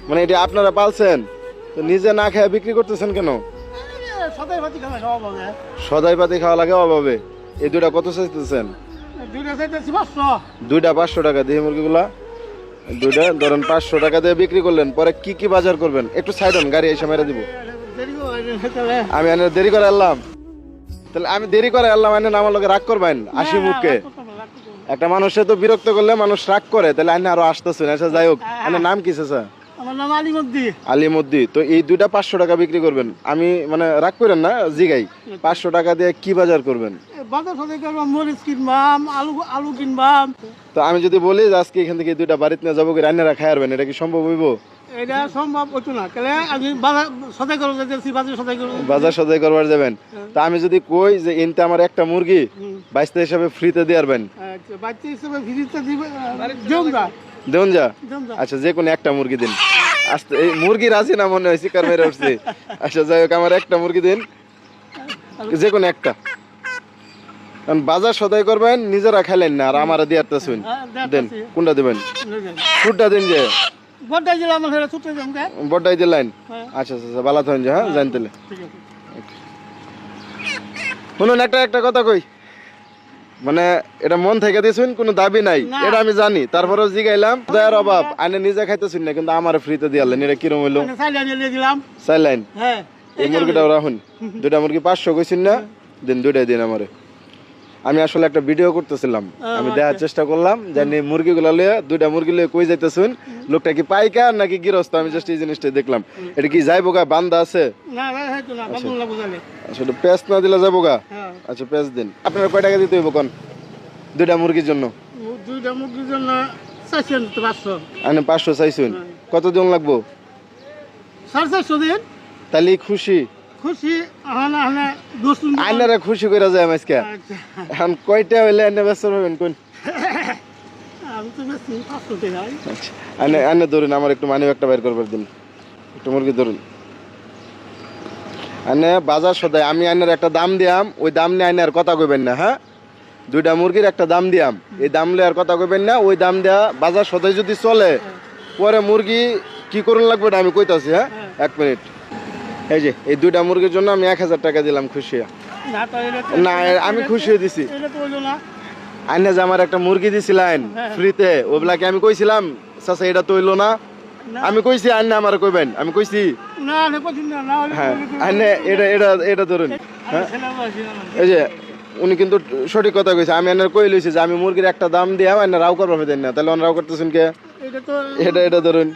মানে এটা আপনারা পালছেন, তো নিজে না খেয়ে বিক্রি করতেছেন কেন? সদাই পাতি খাওয়া লাগে অভাবে। এই দুইটা কত চাইতেছেন? দুইটা 500 টাকা দিয়ে মুরগিগুলা, দুইটা ধরেন 500 টাকা দিয়ে বিক্রি করলেন, পরে কি কি বাজার করবেন? একটু সাইড হন, গাড়ি এসে মেরে দিব। আমি এনে দেরি করে আনলাম, তাহলে আমি দেরি করে আনলাম, এনে আমার লোকে রাগ করবেন? আসি মুখে একটা মানুষে তো বিরক্ত করলে মানুষ রাগ করে, তাহলে আইনে আরো আসতেছেন। আচ্ছা যাই হোক, এনার নাম কি স্যার? আমার নাম আলিমদ্দি। আলিমদ্দি। তো এই দুইটা 500 টাকা বিক্রি করবেন, আমি মানে রাগ করেন না, জিগাই 500 টাকা দিয়ে কি বাজার করবেন? বাজার সদাই করবাম, মরিচ কিনবাম, আলু কিনবাম। তো আমি যদি বলি যে আজকে এখান থেকে দুইটা বাড়িতে নিয়ে যাবো, রান্নারা খাই আরবেন, এটা কি সম্ভব হইব? এটা সম্ভব হতো না, তাহলে আমি বাজার সদাই করবো যাচ্ছি, বাজার সদাই করবো। বাজার সদাই করবার যাবেন, তা আমি যদি কই যে এনতে আমার একটা মুরগি বাইস্তা হিসাবে ফ্রিতে দিয়ে আরবেন? বাচ্চা হিসেবে ফ্রিতে দিবে, দেন যা। আচ্ছা যে কোনো একটা মুরগি দিন। আস্তে, এই মুরগি রাজি না মনে হয়, শিকার মেরে উঠছি। আচ্ছা যাই হোক, আমার একটা মুরগি দিন, যে কোনো একটা। কারণ বাজার সদাই করবেন, নিজেরা খাইলেন না, আর আমার দিয়ে একটা শুন দেন। কোনটা দিবেন? ফুটটা দিন যে বড়টাই দিলেন। আচ্ছা আচ্ছা ভালো থাকেন যে, হ্যাঁ জানতে। শুনুন একটা কথা কই, মানে এটা মন থেকে দিয়েছেন, কোনো দাবি নাই, এটা আমি জানি, তারপরেও জিগাইলাম। দয়ার অভাব, আইনে নিজে খাইতেছেন না, কিন্তু আমার ফ্রিতে দিয়ালেন, এটা কিরম হইলো? চাইলেন এই মুরগিটাও রাখুন, দুইটা মুরগি 500 কইছেন না, দিন দুইটাই দিন আমারে। আমি আসলে একটা ভিডিও করতেছিলাম, আমি দেখার চেষ্টা করলাম জানি মুরগিগুলা লইয়া, দুইটা মুরগি লইয়া কই যাইতেছেন, লোকটা কি পাইকার নাকি গৃহস্থ, আমি জাস্ট এই জিনিসটা দেখলাম। এটা কি যাইবো গা, বান্দা আছে? আসলে পেঁচ না দিলে যাবো গা? আচ্ছা পেঁচ দিন। আপনারা কয় টাকা দিতে হইব কোন দুইটা মুরগির জন্য? দুইটা মুরগির জন্য 500 চাইছেন, কত দিন লাগবো? 450 দিন। তাহলে খুশি? খুশি আইনারা খুশি করে যায় আজকে। এখন কয়টা হইলে এনে ব্যস্ত হবেন কোন? আনে ধরুন, আমার একটু মানি একটা বাইর করবার দিন, একটু মুরগি ধরুন। আনে বাজার সদাই আমি আইনার একটা দাম দিয়াম, ওই দাম নিয়ে আইনার কথা কইবেন না, হ্যাঁ? দুইটা মুরগির একটা দাম দিয়াম, এই দাম লিয়ে আর কথা কইবেন না। ওই দাম দেয়া বাজার সদাই যদি চলে, পরে মুরগি কি করুন লাগবে এটা আমি কইতাছি। হ্যাঁ 1 মিনিট। এই যে এই দুইটা মুরগির জন্য আমি 1000 টাকা দিলাম, খুশি না? আমি খুশি হয়ে দিছি। আইনে যে আমার একটা মুরগি দিছিলেন ফ্রিতে, ওগুলাকে আমি কইছিলাম চাচা এটা তো হইলো না? আমি কইছি, আইনে আমার কইবেন? আমি কইছি হ্যাঁ আইনে এটা এটা এটা ধরুন। হ্যাঁ এই যে উনি কিন্তু সঠিক কথা কইছে, আমি আইনের কই লইছি যে আমি মুরগির একটা দাম দিয়াম, আইনে রাও করবা দেন না, তাহলে রাও করতেছেন কে? এটা ধরুন।